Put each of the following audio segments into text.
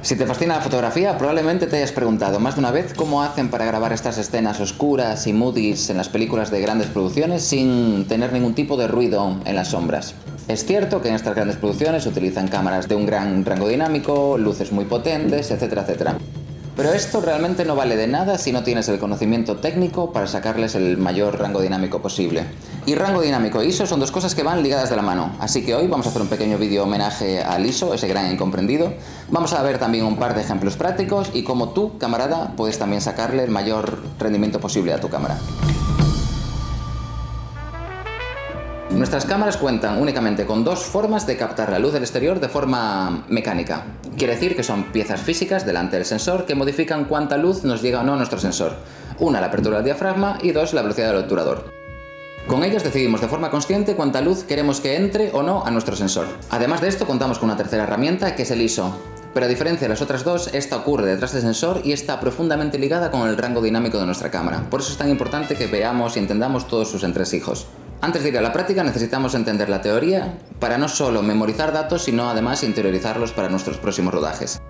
Si te fascina la fotografía, probablemente te hayas preguntado más de una vez cómo hacen para grabar estas escenas oscuras y moodies en las películas de grandes producciones sin tener ningún tipo de ruido en las sombras. Es cierto que en estas grandes producciones se utilizan cámaras de un gran rango dinámico, luces muy potentes, etcétera, etcétera. Pero esto realmente no vale de nada si no tienes el conocimiento técnico para sacarles el mayor rango dinámico posible. Y rango dinámico e ISO son dos cosas que van ligadas de la mano, así que hoy vamos a hacer un pequeño vídeo homenaje al ISO, ese gran incomprendido. Vamos a ver también un par de ejemplos prácticos y cómo tú, camarada, puedes también sacarle el mayor rendimiento posible a tu cámara. Nuestras cámaras cuentan únicamente con dos formas de captar la luz del exterior de forma mecánica. Quiere decir que son piezas físicas delante del sensor que modifican cuánta luz nos llega o no a nuestro sensor. Una, la apertura del diafragma y dos, la velocidad del obturador. Con ellas decidimos de forma consciente cuánta luz queremos que entre o no a nuestro sensor. Además de esto contamos con una tercera herramienta que es el ISO. Pero a diferencia de las otras dos, esta ocurre detrás del sensor y está profundamente ligada con el rango dinámico de nuestra cámara. Por eso es tan importante que veamos y entendamos todos sus entresijos. Antes de ir a la práctica necesitamos entender la teoría para no solo memorizar datos, sino además interiorizarlos para nuestros próximos rodajes.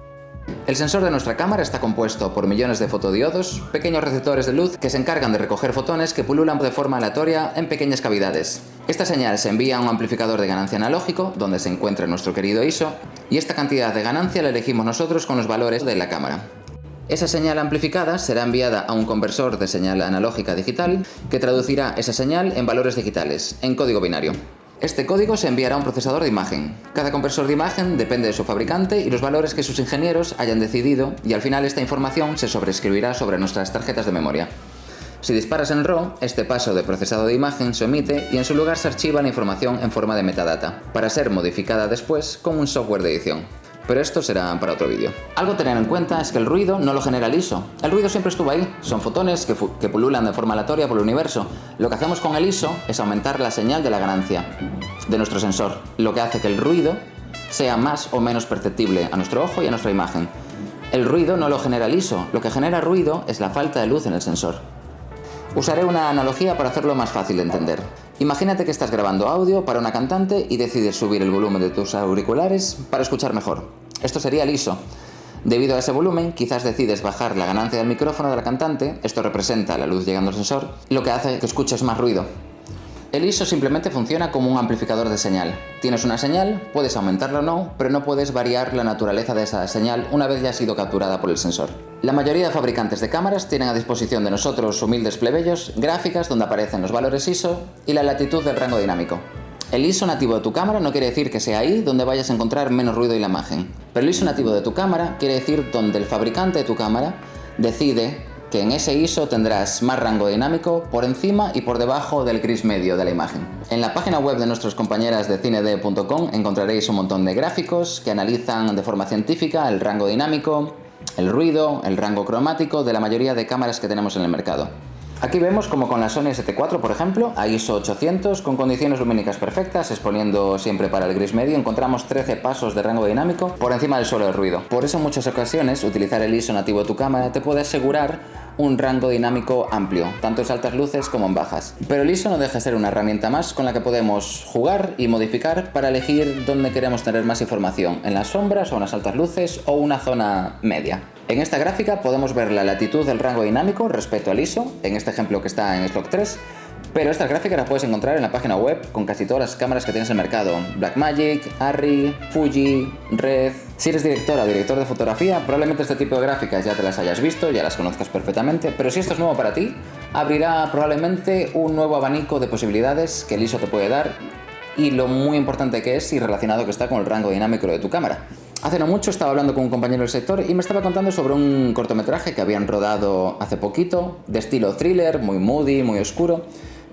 El sensor de nuestra cámara está compuesto por millones de fotodiodos, pequeños receptores de luz que se encargan de recoger fotones que pululan de forma aleatoria en pequeñas cavidades. Esta señal se envía a un amplificador de ganancia analógico, donde se encuentra nuestro querido ISO, y esta cantidad de ganancia la elegimos nosotros con los valores de la cámara. Esa señal amplificada será enviada a un conversor de señal analógica a digital que traducirá esa señal en valores digitales, en código binario. Este código se enviará a un procesador de imagen. Cada compresor de imagen depende de su fabricante y los valores que sus ingenieros hayan decidido, y al final esta información se sobreescribirá sobre nuestras tarjetas de memoria. Si disparas en RAW, este paso de procesado de imagen se omite y en su lugar se archiva la información en forma de metadata, para ser modificada después con un software de edición. Pero esto será para otro vídeo. Algo a tener en cuenta es que el ruido no lo genera el ISO. El ruido siempre estuvo ahí, son fotones que pululan de forma aleatoria por el universo. Lo que hacemos con el ISO es aumentar la señal de la ganancia de nuestro sensor, lo que hace que el ruido sea más o menos perceptible a nuestro ojo y a nuestra imagen. El ruido no lo genera el ISO, lo que genera ruido es la falta de luz en el sensor. Usaré una analogía para hacerlo más fácil de entender. Imagínate que estás grabando audio para una cantante y decides subir el volumen de tus auriculares para escuchar mejor. Esto sería el ISO. Debido a ese volumen, quizás decides bajar la ganancia del micrófono de la cantante, esto representa la luz llegando al sensor, lo que hace que escuches más ruido. El ISO simplemente funciona como un amplificador de señal. Tienes una señal, puedes aumentarla o no, pero no puedes variar la naturaleza de esa señal una vez ya ha sido capturada por el sensor. La mayoría de fabricantes de cámaras tienen a disposición de nosotros, humildes plebeyos, gráficas donde aparecen los valores ISO y la latitud del rango dinámico. El ISO nativo de tu cámara no quiere decir que sea ahí donde vayas a encontrar menos ruido y la imagen, pero el ISO nativo de tu cámara quiere decir donde el fabricante de tu cámara decide que en ese ISO tendrás más rango dinámico por encima y por debajo del gris medio de la imagen. En la página web de nuestras compañeras de cined.com encontraréis un montón de gráficos que analizan de forma científica el rango dinámico, el ruido, el rango cromático de la mayoría de cámaras que tenemos en el mercado. Aquí vemos como con la Sony ST4, por ejemplo, a ISO 800 con condiciones lumínicas perfectas, exponiendo siempre para el gris medio, encontramos 13 pasos de rango dinámico por encima del suelo de ruido. Por eso en muchas ocasiones utilizar el ISO nativo de tu cámara te puede asegurar un rango dinámico amplio, tanto en altas luces como en bajas. Pero el ISO no deja de ser una herramienta más con la que podemos jugar y modificar para elegir dónde queremos tener más información, en las sombras o en las altas luces o una zona media. En esta gráfica podemos ver la latitud del rango dinámico respecto al ISO, en este ejemplo que está en Slog 3, pero estas gráficas las puedes encontrar en la página web con casi todas las cámaras que tienes en el mercado: Blackmagic, Arri, Fuji, Red. Si eres directora o director de fotografía, probablemente este tipo de gráficas ya te las hayas visto, ya las conozcas perfectamente, pero si esto es nuevo para ti, abrirá probablemente un nuevo abanico de posibilidades que el ISO te puede dar y lo muy importante que es y relacionado que está con el rango dinámico de tu cámara. Hace no mucho estaba hablando con un compañero del sector y me estaba contando sobre un cortometraje que habían rodado hace poquito, de estilo thriller, muy moody, muy oscuro,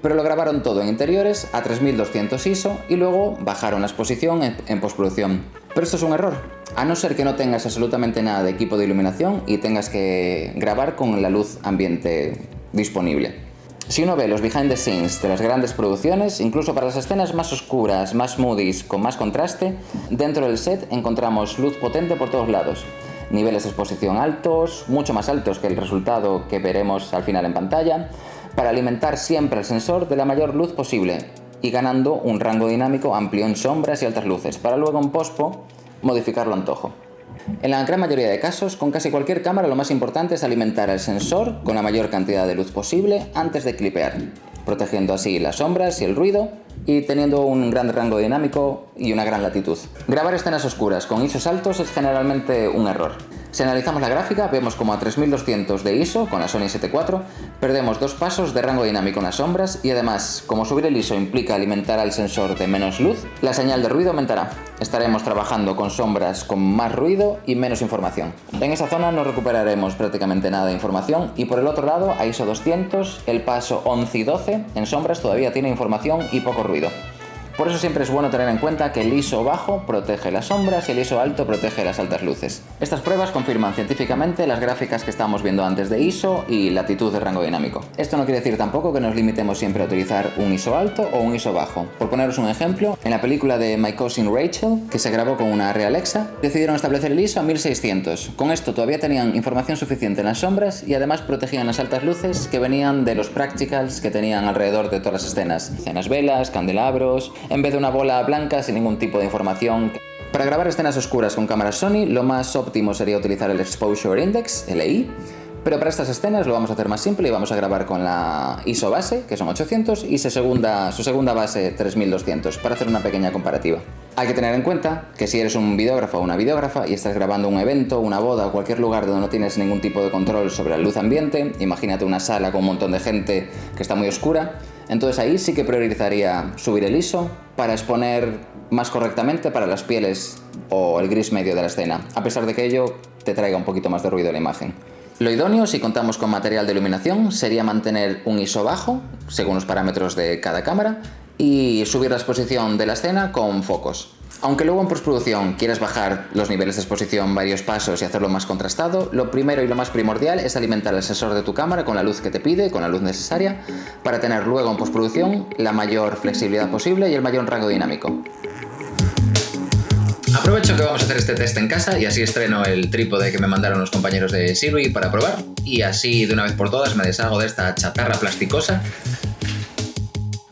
pero lo grabaron todo en interiores a 3200 ISO y luego bajaron la exposición en postproducción. Pero esto es un error, a no ser que no tengas absolutamente nada de equipo de iluminación y tengas que grabar con la luz ambiente disponible. Si uno ve los behind the scenes de las grandes producciones, incluso para las escenas más oscuras, más moodies, con más contraste, dentro del set encontramos luz potente por todos lados. Niveles de exposición altos, mucho más altos que el resultado que veremos al final en pantalla, para alimentar siempre el sensor de la mayor luz posible y ganando un rango dinámico amplio en sombras y altas luces, para luego en pospo modificarlo a antojo. En la gran mayoría de casos, con casi cualquier cámara lo más importante es alimentar el sensor con la mayor cantidad de luz posible antes de clipear, protegiendo así las sombras y el ruido y teniendo un gran rango dinámico y una gran latitud. Grabar escenas oscuras con ISOs altos es generalmente un error. Si analizamos la gráfica, vemos como a 3200 de ISO con la Sony 7 IV perdemos 2 pasos de rango dinámico en las sombras y además, como subir el ISO implica alimentar al sensor de menos luz, la señal de ruido aumentará. Estaremos trabajando con sombras con más ruido y menos información. En esa zona no recuperaremos prácticamente nada de información y por el otro lado, a ISO 200, el paso 11 y 12 en sombras todavía tiene información y poco ruido. Por eso siempre es bueno tener en cuenta que el ISO bajo protege las sombras y el ISO alto protege las altas luces. Estas pruebas confirman científicamente las gráficas que estábamos viendo antes de ISO y latitud de rango dinámico. Esto no quiere decir tampoco que nos limitemos siempre a utilizar un ISO alto o un ISO bajo. Por poneros un ejemplo, en la película de My Cousin Rachel, que se grabó con una Arri Alexa, decidieron establecer el ISO a 1600. Con esto todavía tenían información suficiente en las sombras y además protegían las altas luces que venían de los practicals que tenían alrededor de todas las escenas. Escenas velas, candelabros, en vez de una bola blanca sin ningún tipo de información. Para grabar escenas oscuras con cámaras Sony, lo más óptimo sería utilizar el Exposure Index, LI, pero para estas escenas lo vamos a hacer más simple y vamos a grabar con la ISO base, que son 800, y su segunda base 3200, para hacer una pequeña comparativa. Hay que tener en cuenta que si eres un videógrafo o una videógrafa y estás grabando un evento, una boda o cualquier lugar donde no tienes ningún tipo de control sobre la luz ambiente, imagínate una sala con un montón de gente que está muy oscura, entonces ahí sí que priorizaría subir el ISO para exponer más correctamente para las pieles o el gris medio de la escena, a pesar de que ello te traiga un poquito más de ruido a la imagen. Lo idóneo, si contamos con material de iluminación, sería mantener un ISO bajo, según los parámetros de cada cámara, y subir la exposición de la escena con focos. Aunque luego en postproducción quieras bajar los niveles de exposición varios pasos y hacerlo más contrastado, lo primero y lo más primordial es alimentar el sensor de tu cámara con la luz que te pide, con la luz necesaria, para tener luego en postproducción la mayor flexibilidad posible y el mayor rango dinámico. Aprovecho que vamos a hacer este test en casa y así estreno el trípode que me mandaron los compañeros de Sirui para probar y así de una vez por todas me deshago de esta chatarra plasticosa.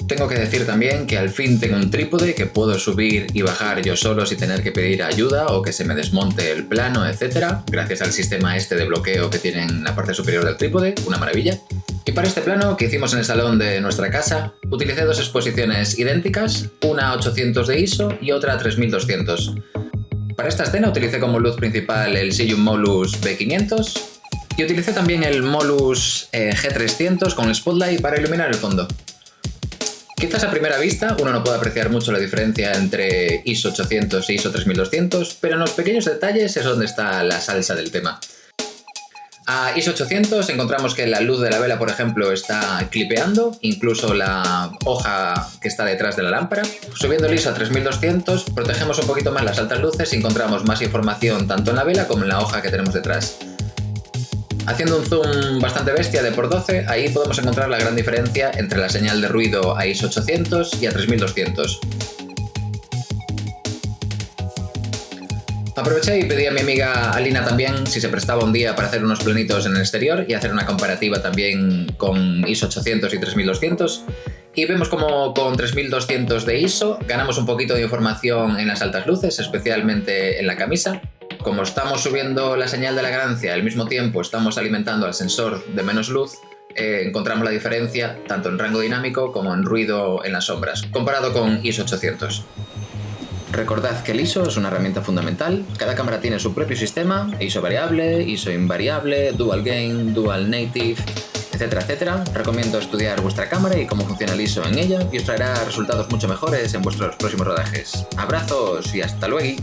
Tengo que decir también que al fin tengo un trípode que puedo subir y bajar yo solo sin tener que pedir ayuda o que se me desmonte el plano, etc. Gracias al sistema este de bloqueo que tiene en la parte superior del trípode, una maravilla. Y para este plano que hicimos en el salón de nuestra casa, utilicé dos exposiciones idénticas, una a 800 de ISO y otra a 3200. Para esta escena utilicé como luz principal el Seiyu Molus B500 y utilicé también el Molus G300 con el spotlight para iluminar el fondo. Quizás a primera vista uno no pueda apreciar mucho la diferencia entre ISO 800 e ISO 3200, pero en los pequeños detalles es donde está la salsa del tema. A ISO 800 encontramos que la luz de la vela, por ejemplo, está clipeando, incluso la hoja que está detrás de la lámpara. Subiendo el ISO a 3200 protegemos un poquito más las altas luces y encontramos más información tanto en la vela como en la hoja que tenemos detrás. Haciendo un zoom bastante bestia de por 12, ahí podemos encontrar la gran diferencia entre la señal de ruido a ISO 800 y a 3200. Aproveché y pedí a mi amiga Alina también si se prestaba un día para hacer unos planitos en el exterior y hacer una comparativa también con ISO 800 y 3200. Y vemos como con 3200 de ISO ganamos un poquito de información en las altas luces, especialmente en la camisa. Como estamos subiendo la señal de la ganancia, al mismo tiempo estamos alimentando al sensor de menos luz, encontramos la diferencia tanto en rango dinámico como en ruido en las sombras, comparado con ISO 800. Recordad que el ISO es una herramienta fundamental, cada cámara tiene su propio sistema, ISO variable, ISO invariable, dual gain, dual native, etcétera, etcétera. Recomiendo estudiar vuestra cámara y cómo funciona el ISO en ella y os traerá resultados mucho mejores en vuestros próximos rodajes. Abrazos y hasta luego.